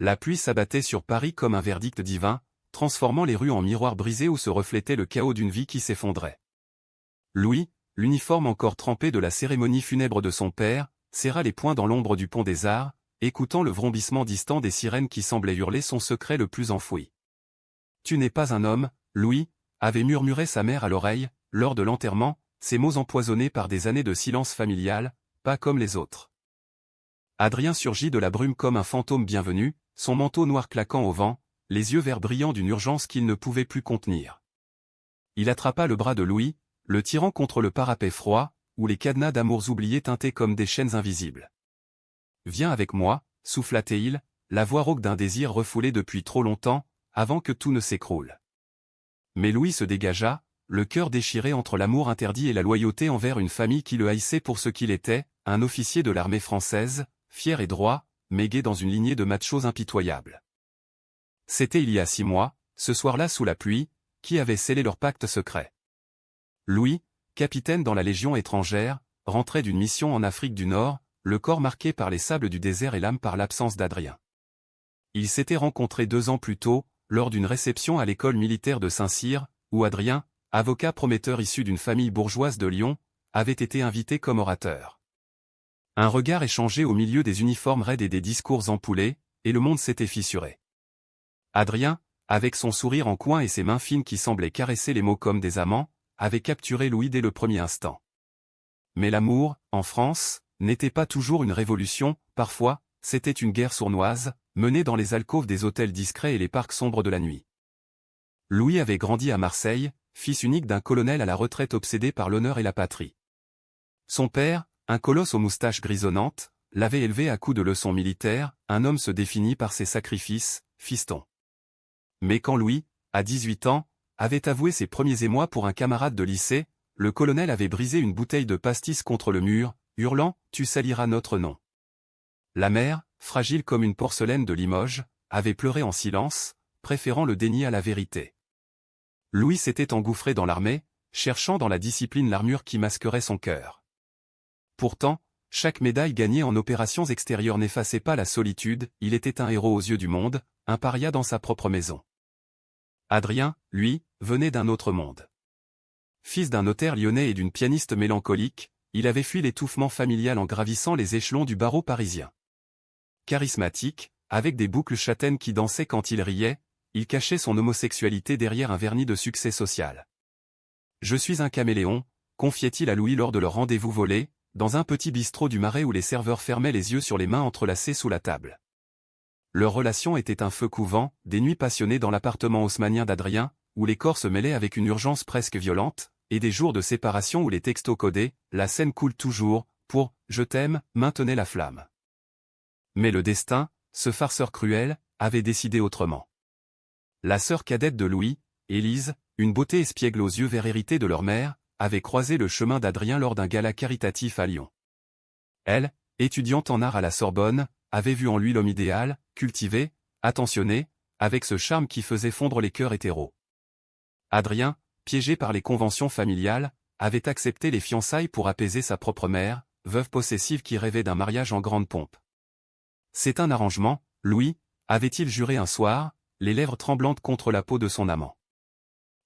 La pluie s'abattait sur Paris comme un verdict divin, transformant les rues en miroirs brisés où se reflétait le chaos d'une vie qui s'effondrait. Louis, l'uniforme encore trempé de la cérémonie funèbre de son père, serra les poings dans l'ombre du pont des Arts, écoutant le vrombissement distant des sirènes qui semblaient hurler son secret le plus enfoui. « Tu n'es pas un homme, Louis », avait murmuré sa mère à l'oreille, lors de l'enterrement, ces mots empoisonnés par des années de silence familial, pas comme les autres. Adrien surgit de la brume comme un fantôme bienvenu, son manteau noir claquant au vent, les yeux verts brillants d'une urgence qu'il ne pouvait plus contenir. Il attrapa le bras de Louis, le tirant contre le parapet froid, où les cadenas d'amours oubliés tintaient comme des chaînes invisibles. « Viens avec moi », souffla-t-il, la voix rauque d'un désir refoulé depuis trop longtemps, avant que tout ne s'écroule. Mais Louis se dégagea, le cœur déchiré entre l'amour interdit et la loyauté envers une famille qui le haïssait pour ce qu'il était, un officier de l'armée française, fier et droit, mais gai dans une lignée de machos impitoyables. C'était il y a 6 mois, ce soir-là sous la pluie, qui avait scellé leur pacte secret. Louis, capitaine dans la Légion étrangère, rentrait d'une mission en Afrique du Nord, le corps marqué par les sables du désert et l'âme par l'absence d'Adrien. Ils s'étaient rencontrés 2 ans plus tôt, lors d'une réception à l'école militaire de Saint-Cyr, où Adrien, avocat prometteur issu d'une famille bourgeoise de Lyon, avait été invité comme orateur. Un regard échangé au milieu des uniformes raides et des discours empoulés, et le monde s'était fissuré. Adrien, avec son sourire en coin et ses mains fines qui semblaient caresser les mots comme des amants, avait capturé Louis dès le premier instant. Mais l'amour, en France, n'était pas toujours une révolution, parfois, c'était une guerre sournoise, menée dans les alcôves des hôtels discrets et les parcs sombres de la nuit. Louis avait grandi à Marseille, fils unique d'un colonel à la retraite obsédé par l'honneur et la patrie. Son père, un colosse aux moustaches grisonnantes, l'avait élevé à coups de leçons militaires, un homme se définit par ses sacrifices, fiston. Mais quand Louis, à 18 ans, avait avoué ses premiers émois pour un camarade de lycée, le colonel avait brisé une bouteille de pastis contre le mur, hurlant « Tu saliras notre nom ». La mère, fragile comme une porcelaine de Limoges, avait pleuré en silence, préférant le déni à la vérité. Louis s'était engouffré dans l'armée, cherchant dans la discipline l'armure qui masquerait son cœur. Pourtant, chaque médaille gagnée en opérations extérieures n'effaçait pas la solitude, il était un héros aux yeux du monde, un paria dans sa propre maison. Adrien, lui, venait d'un autre monde. Fils d'un notaire lyonnais et d'une pianiste mélancolique, il avait fui l'étouffement familial en gravissant les échelons du barreau parisien. Charismatique, avec des boucles châtaines qui dansaient quand il riait, il cachait son homosexualité derrière un vernis de succès social. « Je suis un caméléon », confiait-il à Louis lors de leur rendez-vous volé, dans un petit bistrot du Marais où les serveurs fermaient les yeux sur les mains entrelacées sous la table. Leur relation était un feu couvant, des nuits passionnées dans l'appartement haussmannien d'Adrien, où les corps se mêlaient avec une urgence presque violente, et des jours de séparation où les textos codés, la scène coule toujours, pour « je t'aime » maintenait la flamme. Mais le destin, ce farceur cruel, avait décidé autrement. La sœur cadette de Louis, Élise, une beauté espiègle aux yeux verts hérités de leur mère, avait croisé le chemin d'Adrien lors d'un gala caritatif à Lyon. Elle, étudiante en art à la Sorbonne, avait vu en lui l'homme idéal, cultivé, attentionné, avec ce charme qui faisait fondre les cœurs hétéros. Adrien, piégé par les conventions familiales, avait accepté les fiançailles pour apaiser sa propre mère, veuve possessive qui rêvait d'un mariage en grande pompe. « C'est un arrangement, Louis », avait-il juré un soir, les lèvres tremblantes contre la peau de son amant.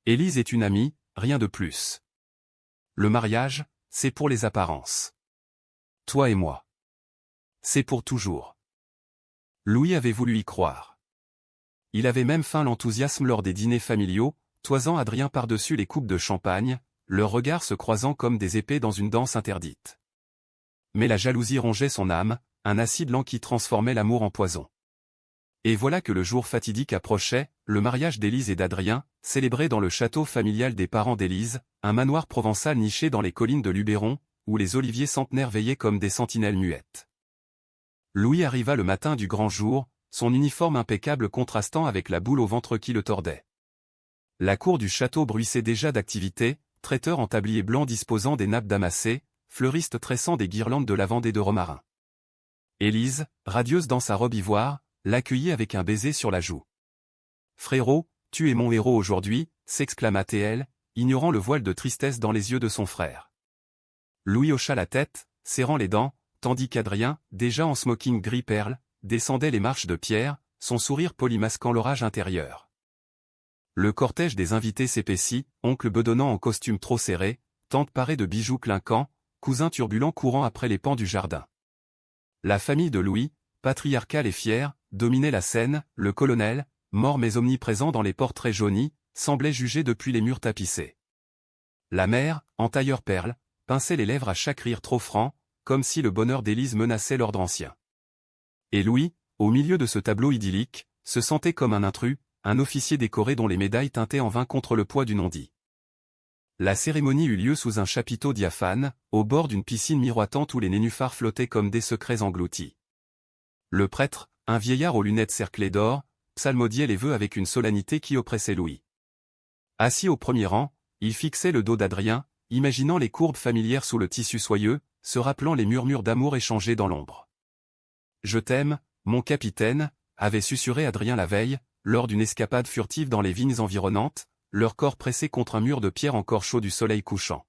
Élise est une amie, rien de plus. Le mariage, c'est pour les apparences. Toi et moi. C'est pour toujours. Louis avait voulu y croire. Il avait même feint l'enthousiasme lors des dîners familiaux, toisant Adrien par-dessus les coupes de champagne, leurs regards se croisant comme des épées dans une danse interdite. Mais la jalousie rongeait son âme, un acide lent qui transformait l'amour en poison. Et voilà que le jour fatidique approchait, le mariage d'Élise et d'Adrien, célébré dans le château familial des parents d'Élise, un manoir provençal niché dans les collines de Luberon, où les oliviers centenaires veillaient comme des sentinelles muettes. Louis arriva le matin du grand jour, son uniforme impeccable contrastant avec la boule au ventre qui le tordait. La cour du château bruissait déjà d'activité, traiteurs en tablier blanc disposant des nappes damassées, fleuristes tressant des guirlandes de lavande et de romarin. Élise, radieuse dans sa robe ivoire, l'accueillit avec un baiser sur la joue. « Frérot, tu es mon héros aujourd'hui », s'exclama-t-elle, ignorant le voile de tristesse dans les yeux de son frère. Louis hocha la tête, serrant les dents, tandis qu'Adrien, déjà en smoking gris perle, descendait les marches de pierre, son sourire poli masquant l'orage intérieur. Le cortège des invités s'épaissit, oncle bedonnant en costume trop serré, tante parée de bijoux clinquants, cousin turbulent courant après les pans du jardin. La famille de Louis, patriarcale et fière, dominait la scène, le colonel, mort mais omniprésent dans les portraits jaunis, semblait juger depuis les murs tapissés. La mère, en tailleur perle, pinçait les lèvres à chaque rire trop franc, comme si le bonheur d'Élise menaçait l'ordre ancien. Et Louis, au milieu de ce tableau idyllique, se sentait comme un intrus, un officier décoré dont les médailles tintaient en vain contre le poids du non-dit. La cérémonie eut lieu sous un chapiteau diaphane, au bord d'une piscine miroitante où les nénuphars flottaient comme des secrets engloutis. Le prêtre, un vieillard aux lunettes cerclées d'or, psalmodiait les vœux avec une solennité qui oppressait Louis. Assis au premier rang, il fixait le dos d'Adrien, imaginant les courbes familières sous le tissu soyeux, se rappelant les murmures d'amour échangés dans l'ombre. « Je t'aime, mon capitaine », avait susurré Adrien la veille, lors d'une escapade furtive dans les vignes environnantes, leur corps pressé contre un mur de pierre encore chaud du soleil couchant.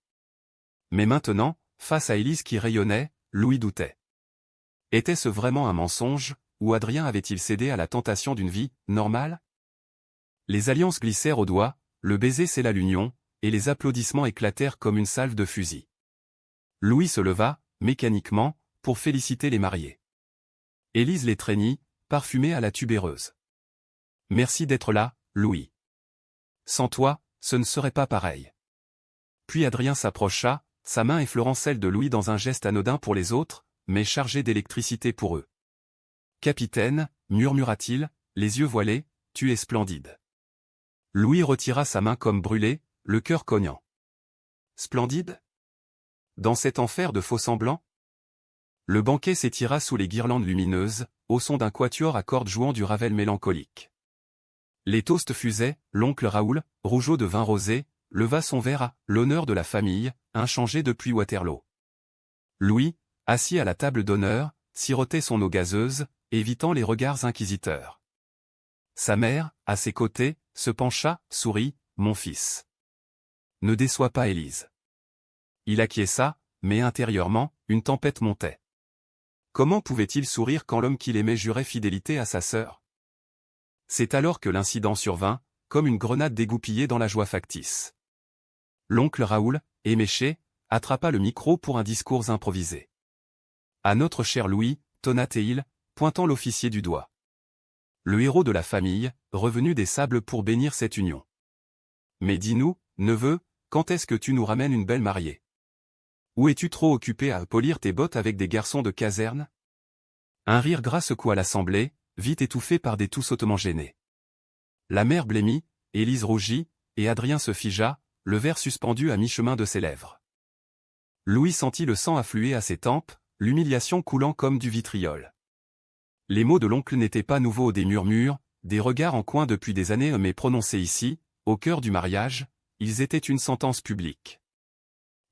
Mais maintenant, face à Élise qui rayonnait, Louis doutait. Était-ce vraiment un mensonge, ou Adrien avait-il cédé à la tentation d'une vie normale? Les alliances glissèrent au doigt, le baiser scella l'union, et les applaudissements éclatèrent comme une salve de fusil. Louis se leva, mécaniquement, pour féliciter les mariés. Élise l'étreignit, parfumée à la tubéreuse. « Merci d'être là, Louis. Sans toi, ce ne serait pas pareil. » Puis Adrien s'approcha, sa main effleurant celle de Louis dans un geste anodin pour les autres, mais chargé d'électricité pour eux. « Capitaine, murmura-t-il, les yeux voilés, tu es splendide. » Louis retira sa main comme brûlée, le cœur cognant. « Splendide ? Dans cet enfer de faux-semblants ?» Le banquet s'étira sous les guirlandes lumineuses, au son d'un quatuor à cordes jouant du Ravel mélancolique. Les toasts fusaient, l'oncle Raoul, rougeaud de vin rosé, leva son verre à « l'honneur de la famille », inchangé depuis Waterloo. Louis, assis à la table d'honneur, sirotait son eau gazeuse, évitant les regards inquisiteurs. Sa mère, à ses côtés, se pencha, sourit, « Mon fils. Ne déçois pas Élise. » Il acquiesça, mais intérieurement, une tempête montait. Comment pouvait-il sourire quand l'homme qu'il aimait jurait fidélité à sa sœur? C'est alors que l'incident survint, comme une grenade dégoupillée dans la joie factice. L'oncle Raoul, éméché, attrapa le micro pour un discours improvisé. « À notre cher Louis », tonna-t-il, pointant l'officier du doigt. Le héros de la famille, revenu des sables pour bénir cette union. « Mais dis-nous, neveu, quand est-ce que tu nous ramènes une belle mariée? Ou es-tu trop occupé à polir tes bottes avec des garçons de caserne ?» Un rire gras secoua l'assemblée, vite étouffé par des toux sottement gênés. La mère blêmit, Élise rougit, et Adrien se figea, le verre suspendu à mi-chemin de ses lèvres. Louis sentit le sang affluer à ses tempes, l'humiliation coulant comme du vitriol. Les mots de l'oncle n'étaient pas nouveaux, des murmures, des regards en coin depuis des années mais prononcés ici, au cœur du mariage, ils étaient une sentence publique.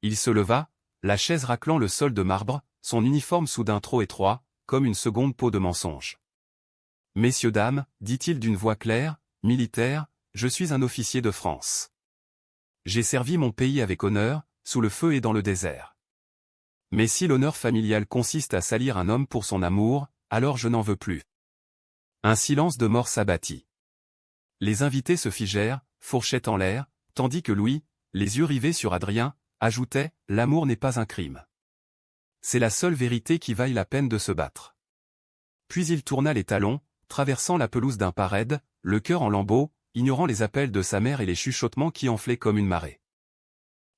Il se leva, la chaise raclant le sol de marbre, son uniforme soudain trop étroit, comme une seconde peau de mensonge. « Messieurs, dames, dit-il d'une voix claire, militaire, je suis un officier de France. J'ai servi mon pays avec honneur, sous le feu et dans le désert. Mais si l'honneur familial consiste à salir un homme pour son amour, alors je n'en veux plus. » Un silence de mort s'abattit. Les invités se figèrent, fourchette en l'air, tandis que Louis, les yeux rivés sur Adrien, ajoutait « L'amour n'est pas un crime. C'est la seule vérité qui vaille la peine de se battre. » Puis il tourna les talons, traversant la pelouse d'un pas raide, le cœur en lambeaux, ignorant les appels de sa mère et les chuchotements qui enflaient comme une marée.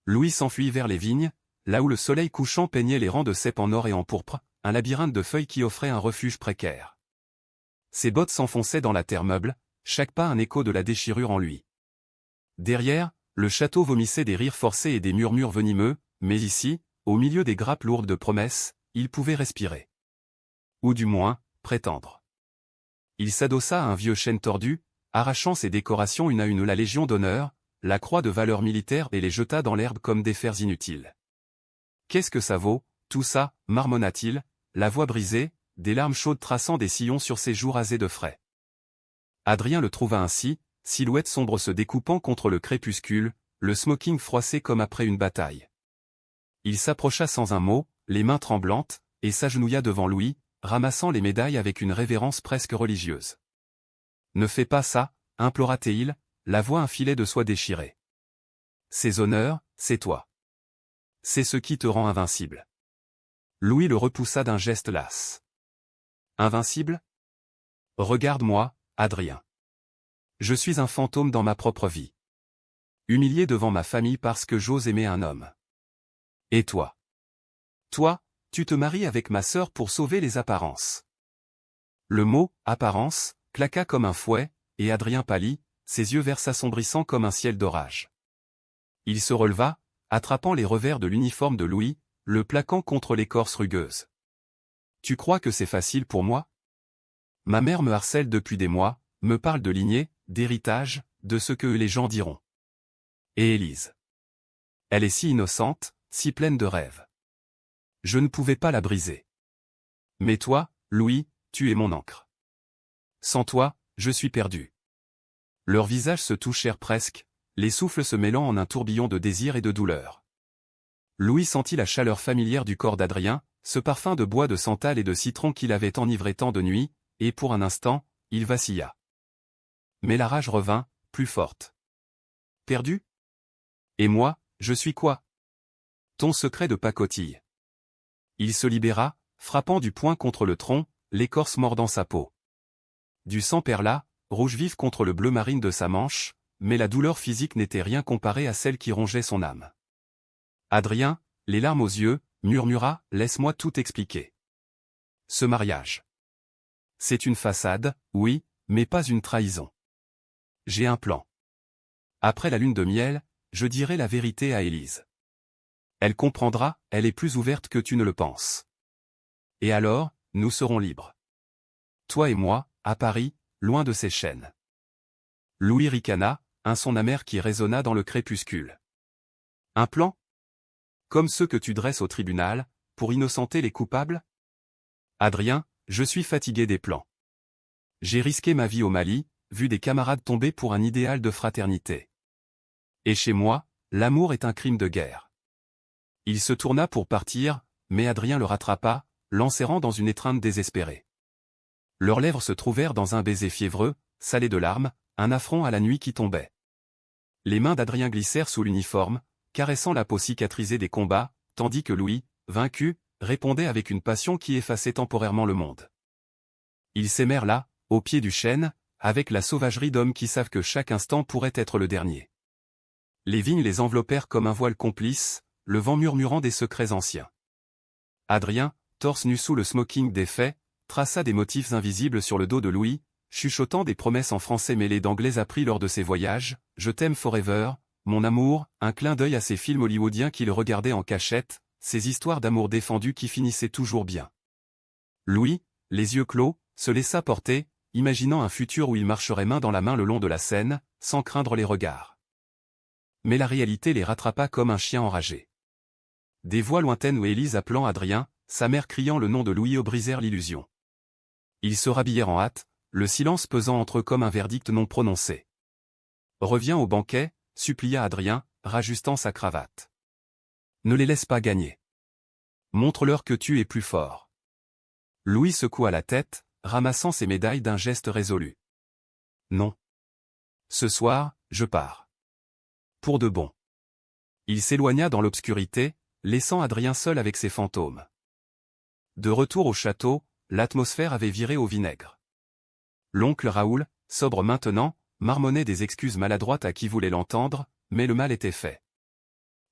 Louis s'enfuit vers les vignes, là où le soleil couchant peignait les rangs de cèpes en or et en pourpre, un labyrinthe de feuilles qui offrait un refuge précaire. Ses bottes s'enfonçaient dans la terre meuble, chaque pas un écho de la déchirure en lui. Derrière, le château vomissait des rires forcés et des murmures venimeux, mais ici, au milieu des grappes lourdes de promesses, il pouvait respirer. Ou du moins, prétendre. Il s'adossa à un vieux chêne tordu, arrachant ses décorations une à une la Légion d'honneur, la croix de valeur militaire et les jeta dans l'herbe comme des fers inutiles. « Qu'est-ce que ça vaut, tout ça » marmonna-t-il, la voix brisée, des larmes chaudes traçant des sillons sur ses joues rasées de frais. Adrien le trouva ainsi, silhouette sombre se découpant contre le crépuscule, le smoking froissé comme après une bataille. Il s'approcha sans un mot, les mains tremblantes, et s'agenouilla devant Louis, ramassant les médailles avec une révérence presque religieuse. Ne fais pas ça, implora-t-il, la voix un filet de soie déchirée. Ces honneurs, c'est toi. C'est ce qui te rend invincible. Louis le repoussa d'un geste las. Invincible? Regarde-moi, Adrien. Je suis un fantôme dans ma propre vie. Humilié devant ma famille parce que j'ose aimer un homme. Et toi? Toi, tu te maries avec ma sœur pour sauver les apparences. Le mot « apparence » claqua comme un fouet, et Adrien pâlit, ses yeux verts s'assombrissant comme un ciel d'orage. Il se releva, attrapant les revers de l'uniforme de Louis, le plaquant contre l'écorce rugueuse. « Tu crois que c'est facile pour moi? Ma mère me harcèle depuis des mois, me parle de lignée, d'héritage, de ce que les gens diront. Et Élise. Elle est si innocente, si pleine de rêves. Je ne pouvais pas la briser. Mais toi, Louis, tu es mon encre. Sans toi, je suis perdu. » Leurs visages se touchèrent presque, les souffles se mêlant en un tourbillon de désir et de douleur. Louis sentit la chaleur familière du corps d'Adrien, ce parfum de bois de santal et de citron qui l'avait enivré tant de nuits, et pour un instant, il vacilla. Mais la rage revint, plus forte. Perdu? Et moi, je suis quoi? Ton secret de pacotille. Il se libéra, frappant du poing contre le tronc, l'écorce mordant sa peau. Du sang perla, rouge vif contre le bleu marine de sa manche, mais la douleur physique n'était rien comparée à celle qui rongeait son âme. Adrien, les larmes aux yeux, murmura « Laisse-moi tout expliquer. Ce mariage. C'est une façade, oui, mais pas une trahison. J'ai un plan. Après la lune de miel, je dirai la vérité à Élise. Elle comprendra, elle est plus ouverte que tu ne le penses. Et alors, nous serons libres. Toi et moi, à Paris, loin de ces chaînes. » Louis ricana, un son amer qui résonna dans le crépuscule. Un plan? Comme ceux que tu dresses au tribunal, pour innocenter les coupables? Adrien, je suis fatigué des plans. J'ai risqué ma vie au Mali, vu des camarades tomber pour un idéal de fraternité. Et chez moi, l'amour est un crime de guerre. Il se tourna pour partir, mais Adrien le rattrapa, l'enserrant dans une étreinte désespérée. Leurs lèvres se trouvèrent dans un baiser fiévreux, salé de larmes, un affront à la nuit qui tombait. Les mains d'Adrien glissèrent sous l'uniforme, caressant la peau cicatrisée des combats, tandis que Louis, vaincu, répondait avec une passion qui effaçait temporairement le monde. Ils s'aimèrent là, au pied du chêne, avec la sauvagerie d'hommes qui savent que chaque instant pourrait être le dernier. Les vignes les enveloppèrent comme un voile complice, le vent murmurant des secrets anciens. Adrien, torse nu sous le smoking défait, traça des motifs invisibles sur le dos de Louis, chuchotant des promesses en français mêlées d'anglais appris lors de ses voyages, « Je t'aime forever », « Mon amour », un clin d'œil à ces films hollywoodiens qu'il regardait en cachette, ces histoires d'amour défendues qui finissaient toujours bien. Louis, les yeux clos, se laissa porter, imaginant un futur où il marcherait main dans la main le long de la Seine, sans craindre les regards. Mais la réalité les rattrapa comme un chien enragé. Des voix lointaines où Élise appelant Adrien, sa mère criant le nom de Louis brisèrent l'illusion. Ils se rhabillèrent en hâte, le silence pesant entre eux comme un verdict non prononcé. « Reviens au banquet », supplia Adrien, rajustant sa cravate. « Ne les laisse pas gagner. Montre-leur que tu es plus fort. » Louis secoua la tête, ramassant ses médailles d'un geste résolu. « Non. Ce soir, je pars. Pour de bon. » Il s'éloigna dans l'obscurité, laissant Adrien seul avec ses fantômes. De retour au château, l'atmosphère avait viré au vinaigre. L'oncle Raoul, sobre maintenant, marmonnait des excuses maladroites à qui voulait l'entendre, mais le mal était fait.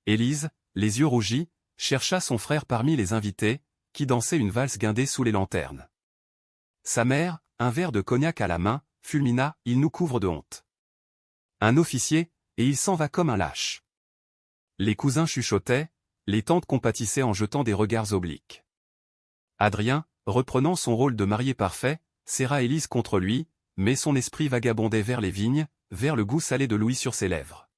Élise, les yeux rougis, chercha son frère parmi les invités, qui dansaient une valse guindée sous les lanternes. Sa mère, un verre de cognac à la main, fulmina, « Il nous couvre de honte. Un officier, et il s'en va comme un lâche. » Les cousins chuchotaient, les tantes compatissaient en jetant des regards obliques. Adrien, reprenant son rôle de marié parfait, serra Élise contre lui, mais son esprit vagabondait vers les vignes, vers le goût salé de Louis sur ses lèvres.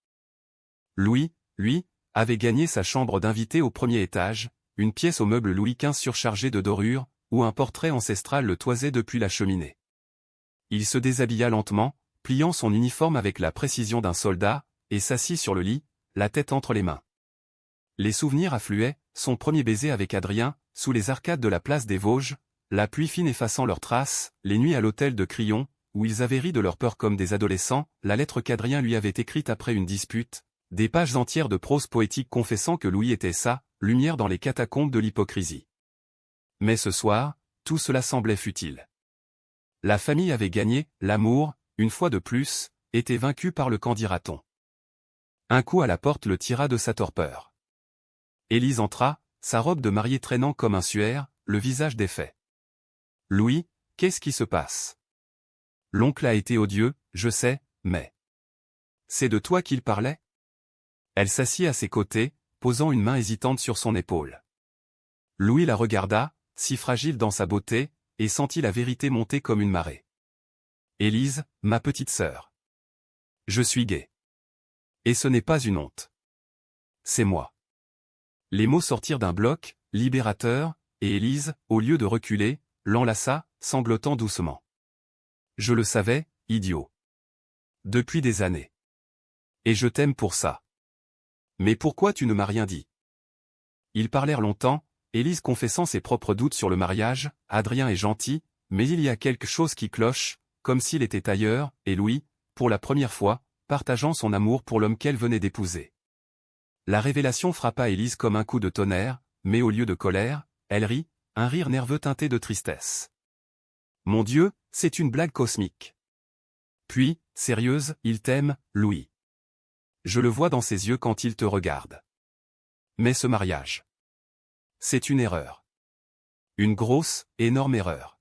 Louis, lui, avait gagné sa chambre d'invité au premier étage, une pièce aux meubles Louis XV surchargée de dorures, où un portrait ancestral le toisait depuis la cheminée. Il se déshabilla lentement, pliant son uniforme avec la précision d'un soldat, et s'assit sur le lit, la tête entre les mains. Les souvenirs affluaient, son premier baiser avec Adrien, sous les arcades de la place des Vosges, la pluie fine effaçant leurs traces, les nuits à l'hôtel de Crillon, où ils avaient ri de leur peur comme des adolescents, la lettre qu'Adrien lui avait écrite après une dispute, des pages entières de prose poétique confessant que Louis était sa lumière dans les catacombes de l'hypocrisie. Mais ce soir, tout cela semblait futile. La famille avait gagné, l'amour, une fois de plus, était vaincu par le qu'en dira-t-on. Un coup à la porte le tira de sa torpeur. Élise entra, sa robe de mariée traînant comme un suaire, le visage défait. « Louis, qu'est-ce qui se passe ? L'oncle a été odieux, je sais, mais... C'est de toi qu'il parlait ?» Elle s'assit à ses côtés, posant une main hésitante sur son épaule. Louis la regarda, si fragile dans sa beauté, et sentit la vérité monter comme une marée. « Élise, ma petite sœur. Je suis gai. Et ce n'est pas une honte. C'est moi. » Les mots sortirent d'un bloc, libérateur, et Élise, au lieu de reculer, l'enlaça, sanglotant doucement. « Je le savais, idiot. Depuis des années. Et je t'aime pour ça. Mais pourquoi tu ne m'as rien dit ?» Ils parlèrent longtemps, Élise confessant ses propres doutes sur le mariage. « Adrien est gentil, mais il y a quelque chose qui cloche, comme s'il était ailleurs, et Louis, pour la première fois, partageant son amour pour l'homme qu'elle venait d'épouser. » La révélation frappa Élise comme un coup de tonnerre, mais au lieu de colère, elle rit, un rire nerveux teinté de tristesse. « Mon Dieu, c'est une blague cosmique. » Puis, sérieuse, « Il t'aime, Louis. Je le vois dans ses yeux quand il te regarde. Mais ce mariage. C'est une erreur. Une grosse, énorme erreur. »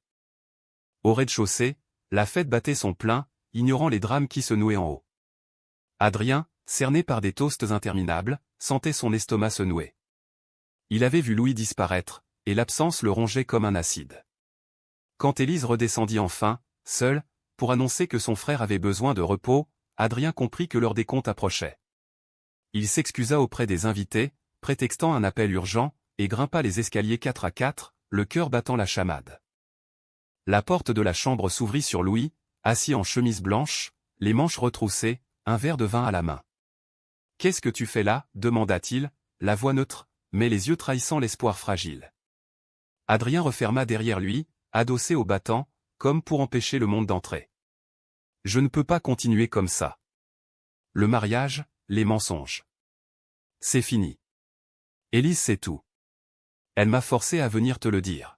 Au rez-de-chaussée, la fête battait son plein, ignorant les drames qui se nouaient en haut. Adrien, cerné par des toasts interminables, sentait son estomac se nouer. Il avait vu Louis disparaître, et l'absence le rongeait comme un acide. Quand Élise redescendit enfin, seule, pour annoncer que son frère avait besoin de repos, Adrien comprit que l'heure des comptes approchait. Il s'excusa auprès des invités, prétextant un appel urgent, et grimpa les escaliers 4 à 4, le cœur battant la chamade. La porte de la chambre s'ouvrit sur Louis, assis en chemise blanche, les manches retroussées, un verre de vin à la main. « Qu'est-ce que tu fais là » demanda-t-il, la voix neutre, mais les yeux trahissant l'espoir fragile. Adrien referma derrière lui, adossé au battant, comme pour empêcher le monde d'entrer. « Je ne peux pas continuer comme ça. Le mariage, les mensonges. C'est fini. Élise sait tout. Elle m'a forcé à venir te le dire. »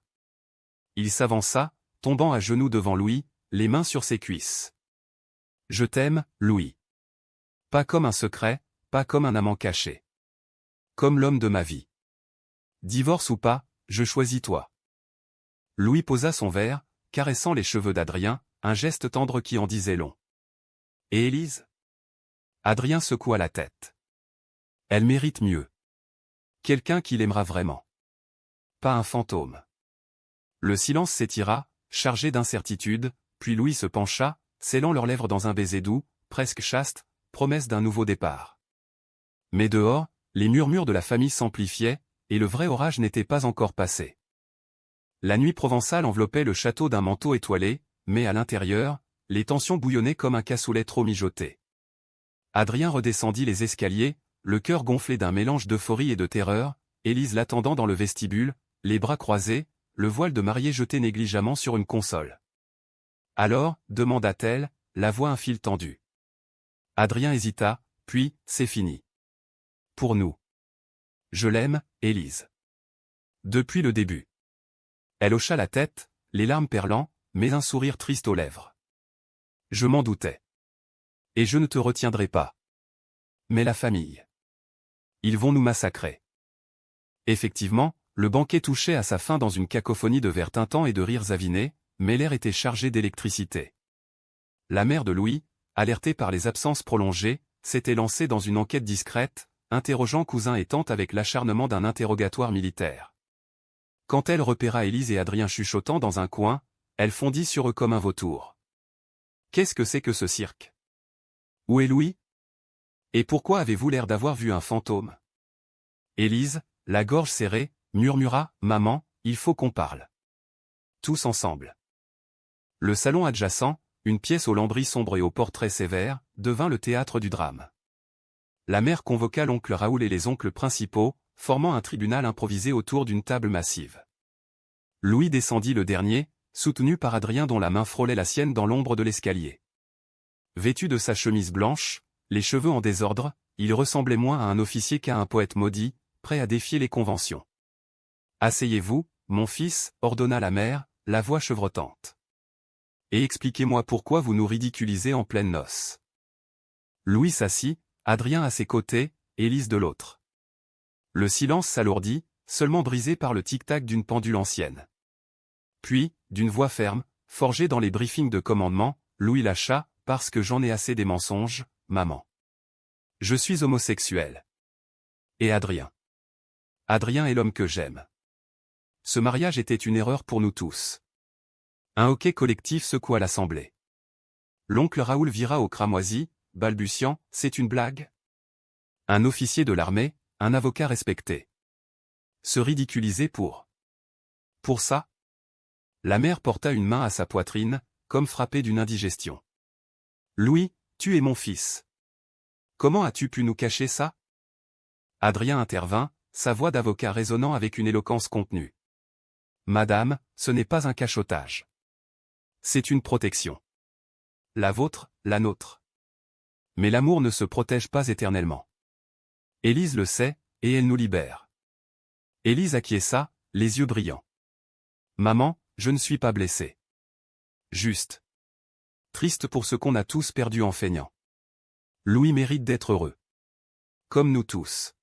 Il s'avança, tombant à genoux devant Louis, les mains sur ses cuisses. « Je t'aime, Louis. Pas comme un secret, pas comme un amant caché. Comme l'homme de ma vie. Divorce ou pas, je choisis toi. » Louis posa son verre, caressant les cheveux d'Adrien, un geste tendre qui en disait long. « Et Élise ?» Adrien secoua la tête. « Elle mérite mieux. Quelqu'un qui l'aimera vraiment. Pas un fantôme. » Le silence s'étira, chargé d'incertitude, puis Louis se pencha, scellant leurs lèvres dans un baiser doux, presque chaste, promesse d'un nouveau départ. Mais dehors, les murmures de la famille s'amplifiaient, et le vrai orage n'était pas encore passé. La nuit provençale enveloppait le château d'un manteau étoilé, mais à l'intérieur, les tensions bouillonnaient comme un cassoulet trop mijoté. Adrien redescendit les escaliers, le cœur gonflé d'un mélange d'euphorie et de terreur, Élise l'attendant dans le vestibule, les bras croisés, le voile de mariée jeté négligemment sur une console. « Alors » demanda-t-elle, la voix un fil tendu. Adrien hésita, puis « C'est fini. Pour nous. Je l'aime, Élise. Depuis le début. » Elle hocha la tête, les larmes perlant, mais un sourire triste aux lèvres. « Je m'en doutais. Et je ne te retiendrai pas. Mais la famille. Ils vont nous massacrer. » Effectivement, le banquet touchait à sa fin dans une cacophonie de verres tintants et de rires avinés, mais l'air était chargé d'électricité. La mère de Louis, alertée par les absences prolongées, s'était lancée dans une enquête discrète, interrogeant cousin et tante avec l'acharnement d'un interrogatoire militaire. Quand elle repéra Élise et Adrien chuchotant dans un coin, elle fondit sur eux comme un vautour. « Qu'est-ce que c'est que ce cirque ? Où est Louis ? Et pourquoi avez-vous l'air d'avoir vu un fantôme ?» Élise, la gorge serrée, murmura « Maman, il faut qu'on parle. » Tous ensemble. Le salon adjacent, une pièce aux lambris sombres et aux portraits sévères, devint le théâtre du drame. La mère convoqua l'oncle Raoul et les oncles principaux, formant un tribunal improvisé autour d'une table massive. Louis descendit le dernier, soutenu par Adrien dont la main frôlait la sienne dans l'ombre de l'escalier. Vêtu de sa chemise blanche, les cheveux en désordre, il ressemblait moins à un officier qu'à un poète maudit, prêt à défier les conventions. « Asseyez-vous, mon fils, ordonna la mère, la voix chevrotante. Et expliquez-moi pourquoi vous nous ridiculisez en pleine noce. » Louis s'assit, Adrien à ses côtés, Élise de l'autre. Le silence s'alourdit, seulement brisé par le tic-tac d'une pendule ancienne. Puis, d'une voix ferme, forgée dans les briefings de commandement, Louis lâcha, parce que j'en ai assez des mensonges, maman. Je suis homosexuel. Et Adrien. Adrien est l'homme que j'aime. Ce mariage était une erreur pour nous tous. Un hoquet collectif secoua l'assemblée. L'oncle Raoul vira au cramoisi, balbutiant, c'est une blague? Un officier de l'armée, un avocat respecté. Se ridiculiser pour ça? La mère porta une main à sa poitrine, comme frappée d'une indigestion. Louis, tu es mon fils. Comment as-tu pu nous cacher ça? Adrien intervint, sa voix d'avocat résonnant avec une éloquence contenue. Madame, ce n'est pas un cachotage. C'est une protection. La vôtre, la nôtre. Mais l'amour ne se protège pas éternellement. Élise le sait, et elle nous libère. Élise acquiesça, les yeux brillants. Maman, je ne suis pas blessé. Juste. Triste pour ce qu'on a tous perdu en feignant. Louis mérite d'être heureux. Comme nous tous.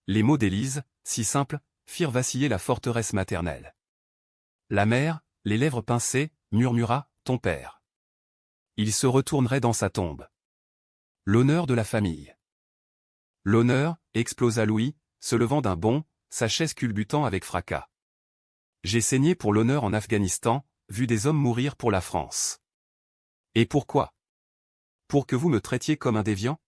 Les mots d'Élise, si simples, firent vaciller la forteresse maternelle. La mère, les lèvres pincées, murmura, ton père. Il se retournerait dans sa tombe. L'honneur de la famille. L'honneur, explosa Louis, se levant d'un bond, sa chaise culbutant avec fracas. J'ai saigné pour l'honneur en Afghanistan, vu des hommes mourir pour la France. Et pourquoi? Pour que vous me traitiez comme un déviant?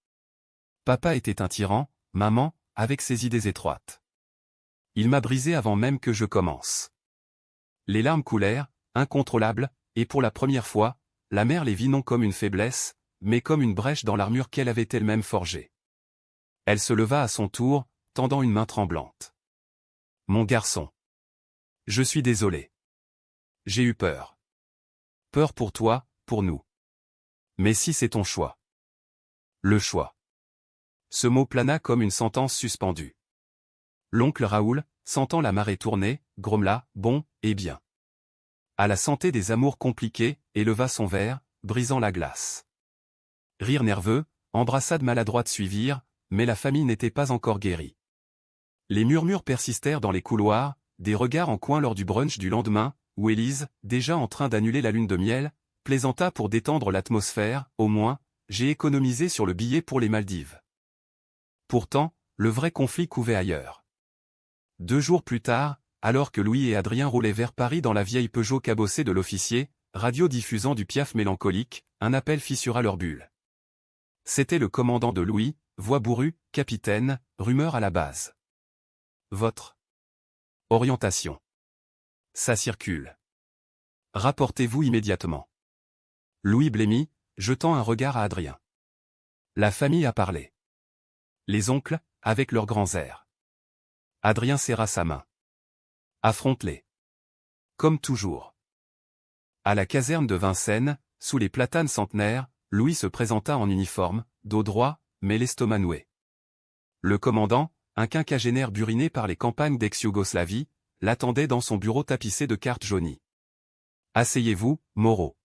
Papa était un tyran, maman, avec ses idées étroites. Il m'a brisé avant même que je commence. Les larmes coulèrent, incontrôlables, et pour la première fois, la mère les vit non comme une faiblesse, mais comme une brèche dans l'armure qu'elle avait elle-même forgée. Elle se leva à son tour, tendant une main tremblante. Mon garçon. Je suis désolé. J'ai eu peur. Peur pour toi, pour nous. Mais si c'est ton choix. Le choix. Ce mot plana comme une sentence suspendue. L'oncle Raoul, sentant la marée tourner, grommela, bon, eh bien. À la santé des amours compliqués, éleva son verre, brisant la glace. Rire nerveux, embrassades maladroites suivirent, mais la famille n'était pas encore guérie. Les murmures persistèrent dans les couloirs, des regards en coin lors du brunch du lendemain, où Élise, déjà en train d'annuler la lune de miel, plaisanta pour détendre l'atmosphère, au moins, j'ai économisé sur le billet pour les Maldives. Pourtant, le vrai conflit couvait ailleurs. 2 jours plus tard, alors que Louis et Adrien roulaient vers Paris dans la vieille Peugeot cabossée de l'officier, radio diffusant du Piaf mélancolique, un appel fissura leur bulle. C'était le commandant de Louis, voix bourrue, capitaine, rumeur à la base. Votre orientation. Ça circule. Rapportez-vous immédiatement. Louis blêmit, jetant un regard à Adrien. La famille a parlé. Les oncles, avec leurs grands airs. Adrien serra sa main. Affronte-les. Comme toujours. À la caserne de Vincennes, sous les platanes centenaires, Louis se présenta en uniforme, dos droit, mais l'estomac noué. Le commandant, un quinquagénaire buriné par les campagnes d'ex-Yougoslavie, l'attendait dans son bureau tapissé de cartes jaunies. Asseyez-vous, Moreau.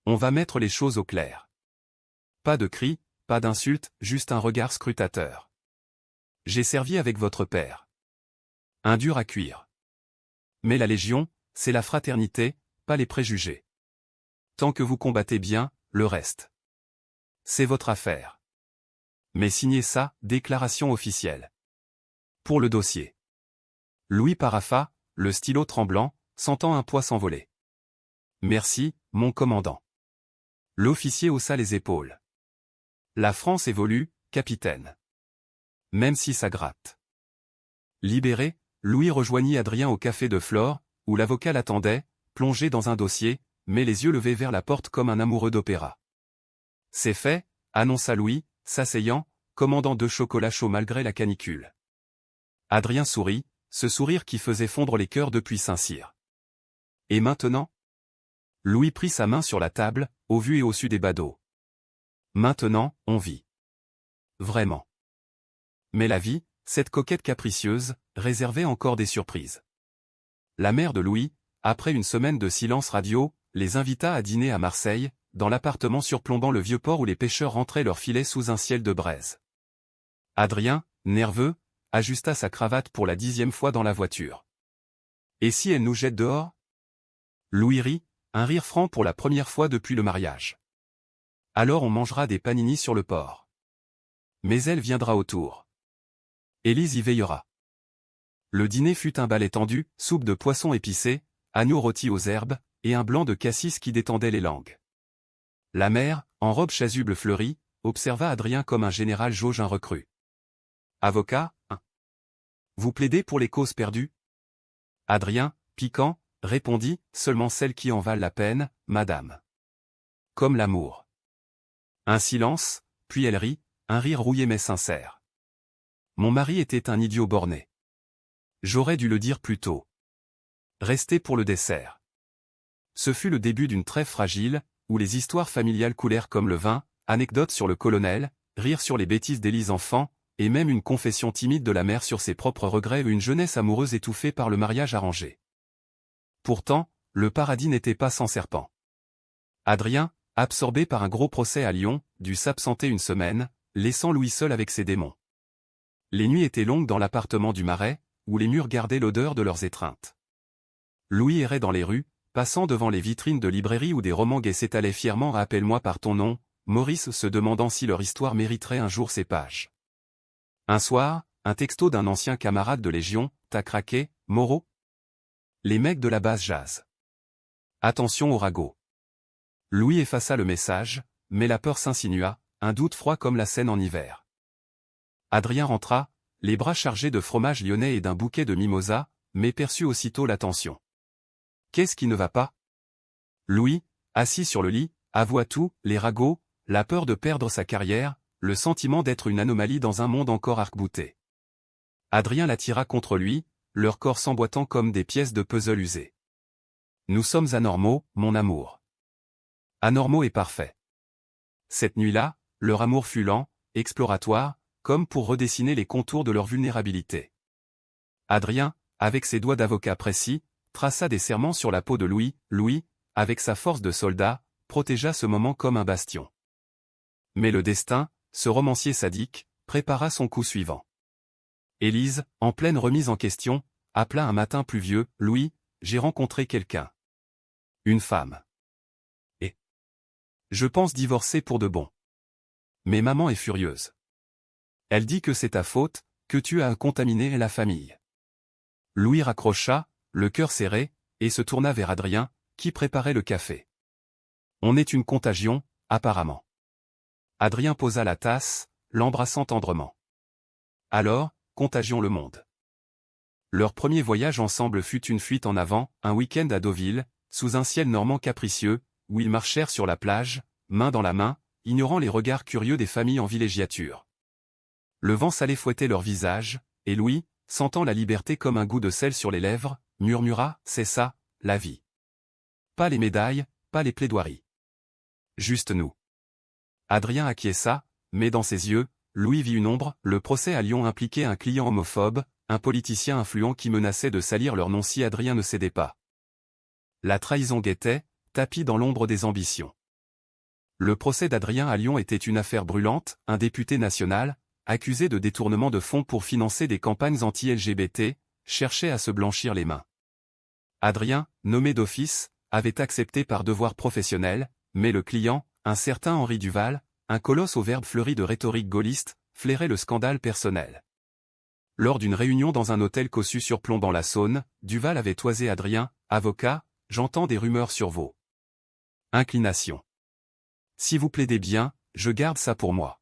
On va mettre les choses au clair. Pas de cris, pas d'insultes, juste un regard scrutateur. J'ai servi avec votre père. Un dur à cuire. Mais la Légion, c'est la fraternité, pas les préjugés. Tant que vous combattez bien, le reste. C'est votre affaire. Mais signez ça, déclaration officielle. Pour le dossier. Louis parapha, le stylo tremblant, sentant un poids s'envoler. Merci, mon commandant. L'officier haussa les épaules. La France évolue, capitaine. Même si ça gratte. Libéré, Louis rejoignit Adrien au café de Flore, où l'avocat l'attendait, plongé dans un dossier, mais les yeux levés vers la porte comme un amoureux d'opéra. C'est fait, annonça Louis, s'asseyant, commandant 2 chocolats chauds malgré la canicule. Adrien sourit, ce sourire qui faisait fondre les cœurs depuis Saint-Cyr. Et maintenant? Louis prit sa main sur la table, au vu et au su des badauds. Maintenant, on vit. Vraiment. Mais la vie, cette coquette capricieuse, réservait encore des surprises. La mère de Louis, après une semaine de silence radio, les invita à dîner à Marseille, dans l'appartement surplombant le vieux port où les pêcheurs rentraient leurs filets sous un ciel de braise. Adrien, nerveux, ajusta sa cravate pour la 10e fois dans la voiture. Et si elle nous jette dehors? Louis rit, un rire franc pour la première fois depuis le mariage. Alors on mangera des paninis sur le port. Mais elle viendra autour. Élise y veillera. Le dîner fut un bal étendu, soupe de poisson épicé, agneau rôti aux herbes, et un blanc de cassis qui détendait les langues. La mère, en robe chasuble fleurie, observa Adrien comme un général jauge un recrue. Avocat, hein? Vous plaidez pour les causes perdues? Adrien, piquant, répondit, seulement celles qui en valent la peine, madame. Comme l'amour. Un silence, puis elle rit, un rire rouillé mais sincère. Mon mari était un idiot borné. J'aurais dû le dire plus tôt. Restez pour le dessert. Ce fut le début d'une trêve fragile, où les histoires familiales coulèrent comme le vin, anecdotes sur le colonel, rire sur les bêtises d'Élise enfant, et même une confession timide de la mère sur ses propres regrets ou une jeunesse amoureuse étouffée par le mariage arrangé. Pourtant, le paradis n'était pas sans serpent. Adrien, absorbé par un gros procès à Lyon, dut s'absenter une semaine, laissant Louis seul avec ses démons. Les nuits étaient longues dans l'appartement du Marais, où les murs gardaient l'odeur de leurs étreintes. Louis errait dans les rues, passant devant les vitrines de librairies où des romans gays s'étalaient fièrement à Appelle-moi par ton nom, Maurice se demandant si leur histoire mériterait un jour ces pages. Un soir, un texto d'un ancien camarade de Légion, t'as craqué, Moreau? Les mecs de la base jazz. Attention au ragot. Louis effaça le message, mais la peur s'insinua, un doute froid comme la Seine en hiver. Adrien rentra, les bras chargés de fromage lyonnais et d'un bouquet de mimosas, mais perçut aussitôt l'attention. Qu'est-ce qui ne va pas? Louis, assis sur le lit, avoua tout, les ragots, la peur de perdre sa carrière, le sentiment d'être une anomalie dans un monde encore arc-bouté. Adrien l'attira contre lui, leur corps s'emboîtant comme des pièces de puzzle usées. Nous sommes anormaux, mon amour. Anormaux et parfaits. Cette nuit-là, leur amour fut lent, exploratoire, comme pour redessiner les contours de leur vulnérabilité. Adrien, avec ses doigts d'avocat précis, traça des serments sur la peau de Louis. Louis, avec sa force de soldat, protégea ce moment comme un bastion. Mais le destin, ce romancier sadique, prépara son coup suivant. Élise, en pleine remise en question, appela un matin pluvieux, « Louis, j'ai rencontré quelqu'un. Une femme. Et je pense divorcer pour de bon. Mais maman est furieuse. Elle dit que c'est ta faute, que tu as contaminé la famille. » Louis raccrocha, le cœur serré, et se tourna vers Adrien, qui préparait le café. On est une contagion, apparemment. Adrien posa la tasse, l'embrassant tendrement. Alors, contagion le monde. Leur premier voyage ensemble fut une fuite en avant, un week-end à Deauville, sous un ciel normand capricieux, où ils marchèrent sur la plage, main dans la main, ignorant les regards curieux des familles en villégiature. Le vent salé fouettait leurs visages, et Louis, sentant la liberté comme un goût de sel sur les lèvres, murmura, « C'est ça, la vie. Pas les médailles, pas les plaidoiries. Juste nous. » Adrien acquiesça, mais dans ses yeux, Louis vit une ombre. Le procès à Lyon impliquait un client homophobe, un politicien influent qui menaçait de salir leur nom si Adrien ne cédait pas. La trahison guettait, tapie dans l'ombre des ambitions. Le procès d'Adrien à Lyon était une affaire brûlante, un député national, accusé de détournement de fonds pour financer des campagnes anti-LGBT, cherchait à se blanchir les mains. Adrien, nommé d'office, avait accepté par devoir professionnel, mais le client, un certain Henri Duval, un colosse au verbe fleuri de rhétorique gaulliste, flairait le scandale personnel. Lors d'une réunion dans un hôtel cossu surplombant la Saône, Duval avait toisé Adrien, « Avocat, j'entends des rumeurs sur vos inclinations. Si vous plaidez bien, je garde ça pour moi.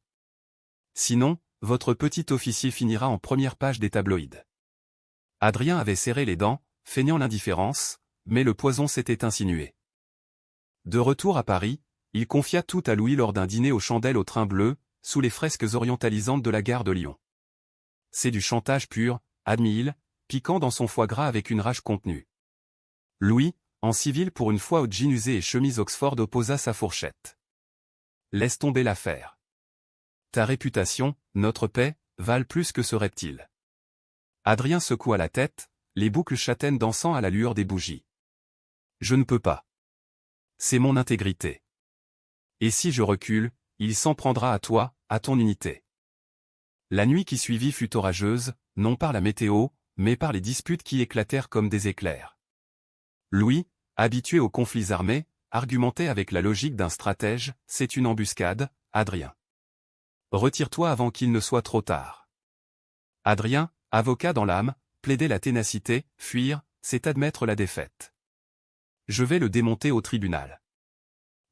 Sinon, votre petit officier finira en première page des tabloïds. » Adrien avait serré les dents, feignant l'indifférence, mais le poison s'était insinué. De retour à Paris, il confia tout à Louis lors d'un dîner aux chandelles au train bleu, sous les fresques orientalisantes de la gare de Lyon. C'est du chantage pur, admit-il, piquant dans son foie gras avec une rage contenue. Louis, en civil pour une fois au jean usé et chemise Oxford opposa sa fourchette. Laisse tomber l'affaire. Ta réputation, notre paix, valent plus que ce reptile. Adrien secoua la tête, les boucles châtaines dansant à la lueur des bougies. Je ne peux pas. C'est mon intégrité. Et si je recule, il s'en prendra à toi, à ton unité. La nuit qui suivit fut orageuse, non par la météo, mais par les disputes qui éclatèrent comme des éclairs. Louis, habitué aux conflits armés, argumentait avec la logique d'un stratège, c'est une embuscade, Adrien. Retire-toi avant qu'il ne soit trop tard. Adrien, avocat dans l'âme, plaidait la ténacité, fuir, c'est admettre la défaite. Je vais le démonter au tribunal.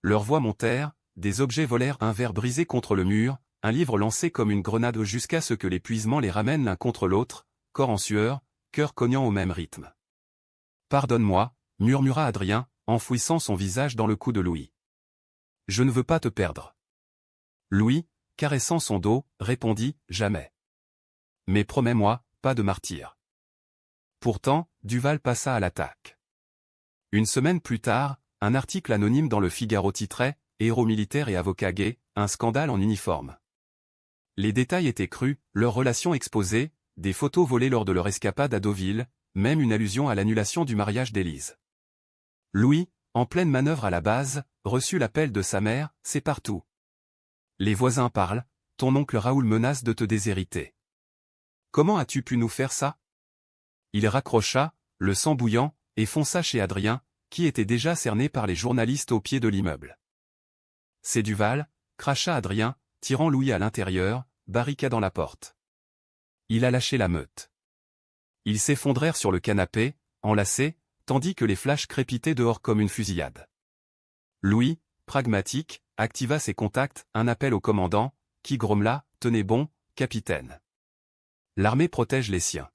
Leurs voix montèrent, des objets volèrent, un verre brisé contre le mur, un livre lancé comme une grenade jusqu'à ce que l'épuisement les ramène l'un contre l'autre, corps en sueur, cœur cognant au même rythme. Pardonne-moi, murmura Adrien, enfouissant son visage dans le cou de Louis. Je ne veux pas te perdre. Louis, caressant son dos, répondit, jamais. Mais promets-moi, pas de martyr. Pourtant, Duval passa à l'attaque. Une semaine plus tard, un article anonyme dans le Figaro titrait « Héros militaire et avocat gay, un scandale en uniforme ». Les détails étaient crus, leurs relations exposées, des photos volées lors de leur escapade à Deauville, même une allusion à l'annulation du mariage d'Élise. Louis, en pleine manœuvre à la base, reçut l'appel de sa mère, c'est partout. Les voisins parlent, ton oncle Raoul menace de te déshériter. Comment as-tu pu nous faire ça? Il raccrocha, le sang bouillant, et fonça chez Adrien, qui était déjà cerné par les journalistes au pied de l'immeuble. C'est Duval, cracha Adrien, tirant Louis à l'intérieur, barricadant la porte. Il a lâché la meute. Ils s'effondrèrent sur le canapé, enlacés, tandis que les flashs crépitaient dehors comme une fusillade. Louis, pragmatique, activa ses contacts, un appel au commandant, qui grommela, tenez bon, capitaine. L'armée protège les siens.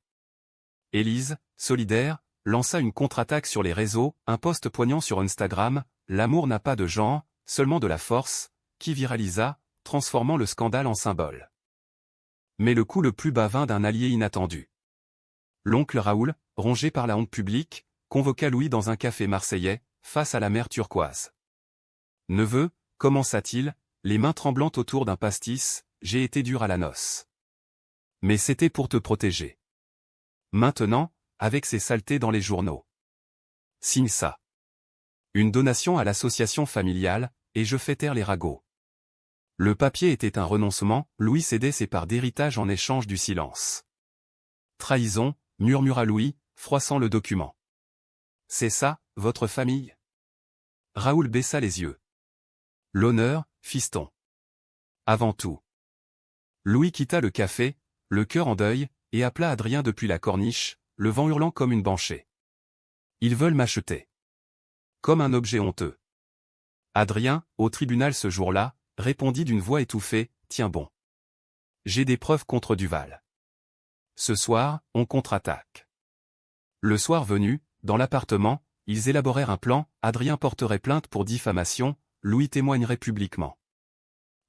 Élise, solidaire, lança une contre-attaque sur les réseaux, un post poignant sur Instagram, l'amour n'a pas de genre, seulement de la force, qui viralisa, transformant le scandale en symbole. Mais le coup le plus bas d'un allié inattendu. L'oncle Raoul, rongé par la honte publique, convoqua Louis dans un café marseillais, face à la mer turquoise. Neveu, commença-t-il, les mains tremblantes autour d'un pastis, j'ai été dur à la noce. Mais c'était pour te protéger. Maintenant, avec ces saletés dans les journaux. Signe ça. Une donation à l'association familiale, et je fais taire les ragots. Le papier était un renoncement, Louis cédait ses parts d'héritage en échange du silence. Trahison, murmura Louis, froissant le document. C'est ça, votre famille? Raoul baissa les yeux. L'honneur, fiston. Avant tout. Louis quitta le café, le cœur en deuil, et appela Adrien depuis la corniche, le vent hurlant comme une banshee. Ils veulent m'acheter. Comme un objet honteux. Adrien, au tribunal ce jour-là, répondit d'une voix étouffée, tiens bon. J'ai des preuves contre Duval. Ce soir, on contre-attaque. Le soir venu, dans l'appartement, ils élaborèrent un plan, Adrien porterait plainte pour diffamation, Louis témoignerait publiquement.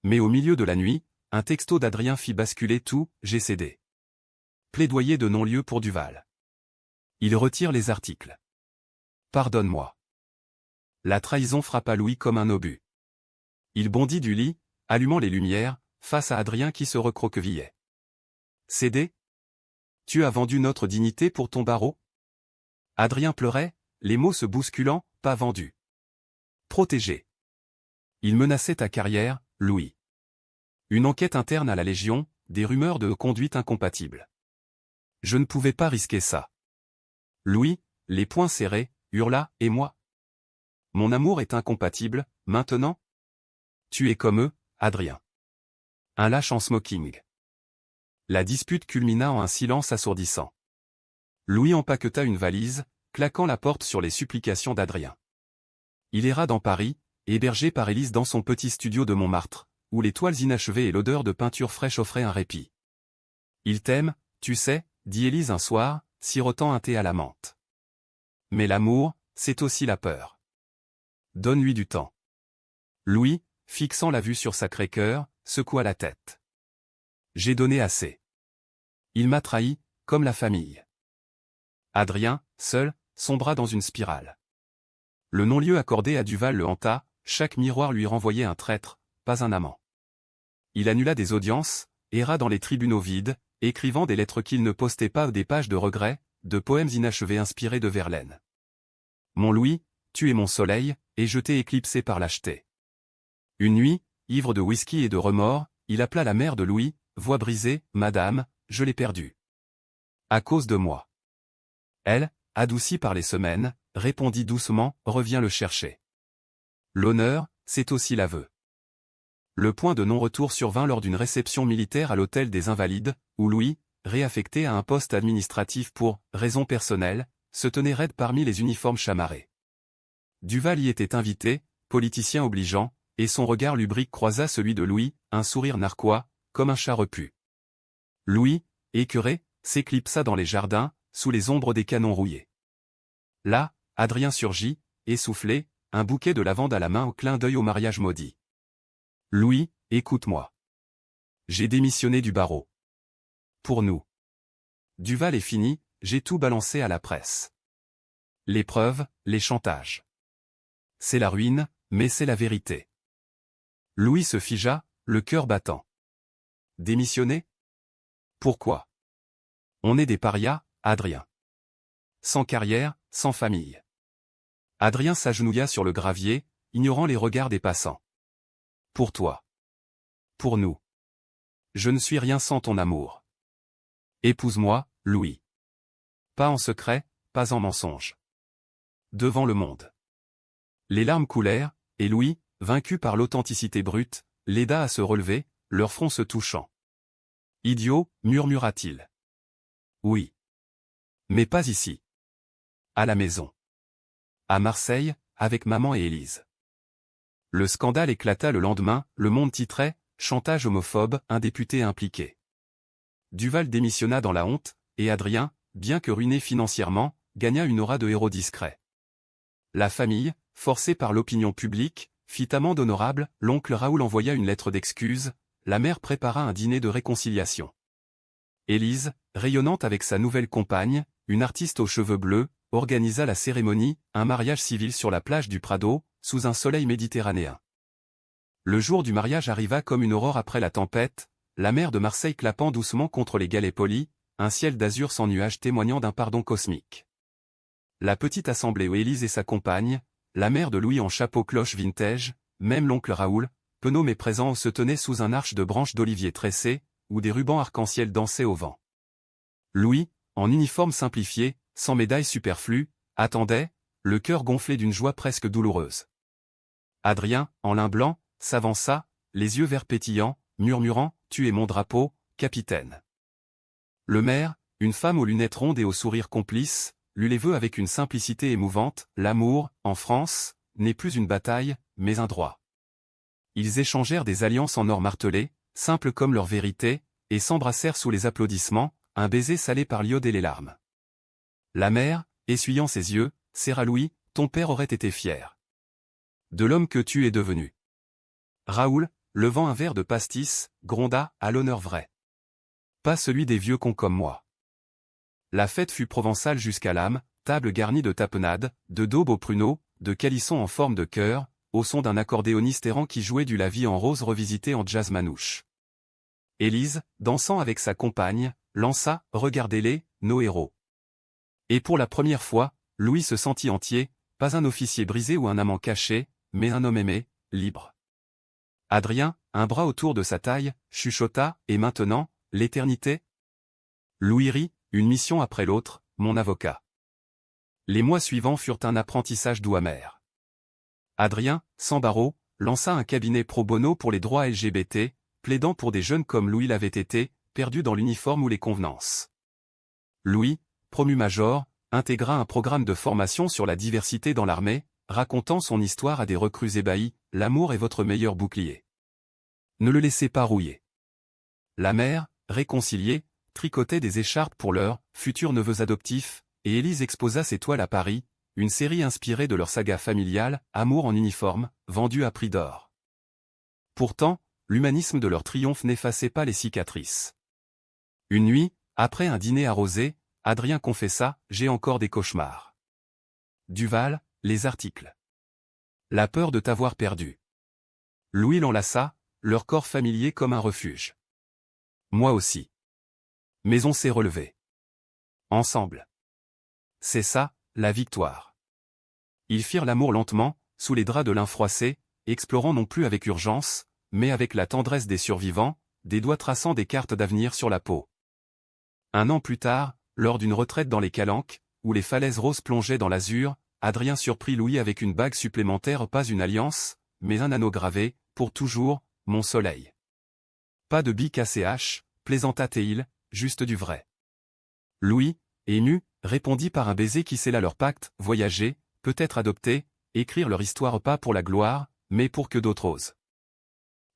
Mais au milieu de la nuit, un texto d'Adrien fit basculer tout, j'ai cédé. Plaidoyer de non-lieu pour Duval. Il retire les articles. Pardonne-moi. La trahison frappa Louis comme un obus. Il bondit du lit, allumant les lumières, face à Adrien qui se recroquevillait. Cédé? Tu as vendu notre dignité pour ton barreau? Adrien pleurait, les mots se bousculant, pas vendu. Protégé. Il menaçait ta carrière, Louis. Une enquête interne à la Légion, des rumeurs de conduite incompatible. Je ne pouvais pas risquer ça. Louis, les poings serrés, hurla, et moi? Mon amour est incompatible, maintenant? Tu es comme eux, Adrien. Un lâche en smoking. La dispute culmina en un silence assourdissant. Louis empaqueta une valise, claquant la porte sur les supplications d'Adrien. Il erra dans Paris, hébergé par Élise dans son petit studio de Montmartre, où les toiles inachevées et l'odeur de peinture fraîche offraient un répit. Il t'aime, tu sais, dit Élise un soir, sirotant un thé à la menthe. Mais l'amour, c'est aussi la peur. Donne-lui du temps. Louis, fixant la vue sur Sacré-Cœur, secoua la tête. J'ai donné assez. Il m'a trahi, comme la famille. Adrien, seul, sombra dans une spirale. Le non-lieu accordé à Duval le hanta, chaque miroir lui renvoyait un traître, pas un amant. Il annula des audiences, erra dans les tribunaux vides, écrivant des lettres qu'il ne postait pas, des pages de regrets, de poèmes inachevés inspirés de Verlaine. Mon Louis, tu es mon soleil, et je t'ai éclipsé par lâcheté. Une nuit, ivre de whisky et de remords, il appela la mère de Louis, voix brisée, Madame, je l'ai perdue. À cause de moi. Elle, adoucie par les semaines, répondit doucement, reviens le chercher. L'honneur, c'est aussi l'aveu. Le point de non-retour survint lors d'une réception militaire à l'hôtel des Invalides, où Louis, réaffecté à un poste administratif pour raisons personnelles, se tenait raide parmi les uniformes chamarrés. Duval y était invité, politicien obligeant, et son regard lubrique croisa celui de Louis, un sourire narquois, comme un chat repu. Louis, écœuré, s'éclipsa dans les jardins, sous les ombres des canons rouillés. Là, Adrien surgit, essoufflé, un bouquet de lavande à la main au clin d'œil au mariage maudit. Louis, écoute-moi. J'ai démissionné du barreau. Pour nous. Duval est fini, j'ai tout balancé à la presse. Les preuves, les chantages. C'est la ruine, mais c'est la vérité. Louis se figea, le cœur battant. Démissionner? Pourquoi? On est des parias, Adrien. Sans carrière, sans famille. Adrien s'agenouilla sur le gravier, ignorant les regards des passants. Pour toi. Pour nous. Je ne suis rien sans ton amour. Épouse-moi, Louis. Pas en secret, pas en mensonge. Devant le monde. Les larmes coulèrent, et Louis, vaincu par l'authenticité brute, l'aida à se relever, leur front se touchant. Idiot, murmura-t-il. Oui. Mais pas ici. À la maison. À Marseille, avec maman et Élise. Le scandale éclata le lendemain, Le Monde titrait « Chantage homophobe, un député impliqué ». Duval démissionna dans la honte, et Adrien, bien que ruiné financièrement, gagna une aura de héros discret. La famille, forcée par l'opinion publique, fit amende honorable, l'oncle Raoul envoya une lettre d'excuse, la mère prépara un dîner de réconciliation. Élise, rayonnante avec sa nouvelle compagne, une artiste aux cheveux bleus, organisa la cérémonie, un mariage civil sur la plage du Prado, sous un soleil méditerranéen. Le jour du mariage arriva comme une aurore après la tempête, la mer de Marseille clapant doucement contre les galets polis, un ciel d'azur sans nuages témoignant d'un pardon cosmique. La petite assemblée où Élise et sa compagne, la mère de Louis en chapeau cloche vintage, même l'oncle Raoul, penaud mais présent se tenait sous un arche de branches d'olivier tressées, où des rubans arc-en-ciel dansaient au vent. Louis, en uniforme simplifié, sans médaille superflue, attendait, le cœur gonflé d'une joie presque douloureuse. Adrien, en lin blanc, s'avança, les yeux verts pétillants, murmurant « Tu es mon drapeau, capitaine ». Le maire, une femme aux lunettes rondes et au sourire complice, lut les vœux avec une simplicité émouvante. L'amour, en France, n'est plus une bataille, mais un droit. Ils échangèrent des alliances en or martelé, simples comme leur vérité, et s'embrassèrent sous les applaudissements, un baiser salé par l'iode et les larmes. La mère, essuyant ses yeux, serra Louis, « Ton père aurait été fier de l'homme que tu es devenu. » Raoul, levant un verre de pastis, gronda, « À l'honneur vrai. Pas celui des vieux cons comme moi. » La fête fut provençale jusqu'à l'âme, table garnie de tapenades, de daubes aux pruneaux, de calissons en forme de cœur, au son d'un accordéoniste errant qui jouait du La Vie en rose revisité en jazz manouche. Élise, dansant avec sa compagne, lança « Regardez-les, nos héros. » Et pour la première fois, Louis se sentit entier, pas un officier brisé ou un amant caché, mais un homme aimé, libre. Adrien, un bras autour de sa taille, chuchota, « Et maintenant, l'éternité ?» Louis rit, une mission après l'autre, mon avocat. Les mois suivants furent un apprentissage doux amer. Adrien, sans barreau, lança un cabinet pro bono pour les droits LGBT, plaidant pour des jeunes comme Louis l'avait été, perdus dans l'uniforme ou les convenances. Louis, promu major, intégra un programme de formation sur la diversité dans l'armée, racontant son histoire à des recrues ébahis, « L'amour est votre meilleur bouclier. Ne le laissez pas rouiller. » La mère, réconciliée, tricotait des écharpes pour leurs futurs neveux adoptifs, et Élise exposa ses toiles à Paris, une série inspirée de leur saga familiale, Amour en uniforme, vendue à prix d'or. Pourtant, l'humanisme de leur triomphe n'effaçait pas les cicatrices. Une nuit, après un dîner arrosé, Adrien confessa « J'ai encore des cauchemars. » Duval, les articles. La peur de t'avoir perdu. Louis l'enlaça, leur corps familier comme un refuge. Moi aussi. Mais on s'est relevé. Ensemble. C'est ça, la victoire. Ils firent l'amour lentement, sous les draps de lin froissé, explorant non plus avec urgence, mais avec la tendresse des survivants, des doigts traçant des cartes d'avenir sur la peau. 1 an plus tard, lors d'une retraite dans les Calanques, où les falaises roses plongeaient dans l'azur, Adrien surprit Louis avec une bague supplémentaire, pas une alliance, mais un anneau gravé, pour toujours, mon soleil. Pas de bic ACH, plaisanta Théil, juste du vrai. Louis, ému, répondit par un baiser qui scella leur pacte, voyager, peut-être adopter, écrire leur histoire pas pour la gloire, mais pour que d'autres osent.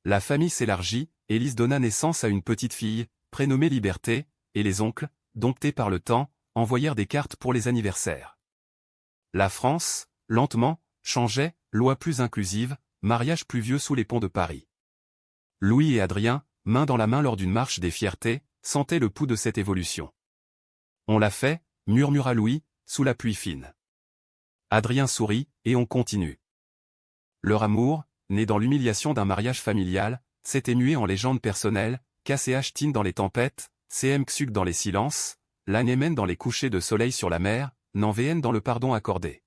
La famille s'élargit, Élise donna naissance à une petite fille, prénommée Liberté, et les oncles, domptés par le temps, envoyèrent des cartes pour les anniversaires. La France, lentement, changeait, loi plus inclusive, mariage plus vieux sous les ponts de Paris. Louis et Adrien, main dans la main lors d'une marche des fiertés, sentaient le pouls de cette évolution. On l'a fait, murmura Louis, sous la pluie fine. Adrien sourit, et on continue. Leur amour, né dans l'humiliation d'un mariage familial, s'était mué en légende personnelle, KCH Tin dans les tempêtes, CM Xug dans les silences, Lanémen dans les couchers de soleil sur la mer, Nanvn dans le pardon accordé.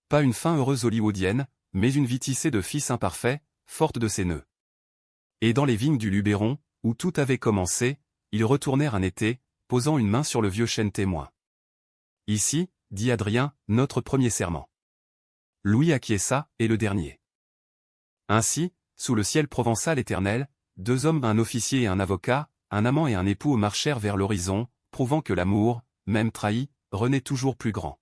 Pas une fin heureuse hollywoodienne, mais une vie tissée de fils imparfaits, forte de ses nœuds. Et dans les vignes du Luberon, où tout avait commencé, ils retournèrent un été, posant une main sur le vieux chêne témoin. Ici, dit Adrien, notre premier serment. Louis acquiesça, et le dernier. Ainsi, sous le ciel provençal éternel, 2 hommes, un officier et un avocat, un amant et un époux marchèrent vers l'horizon, prouvant que l'amour, même trahi, renaît toujours plus grand.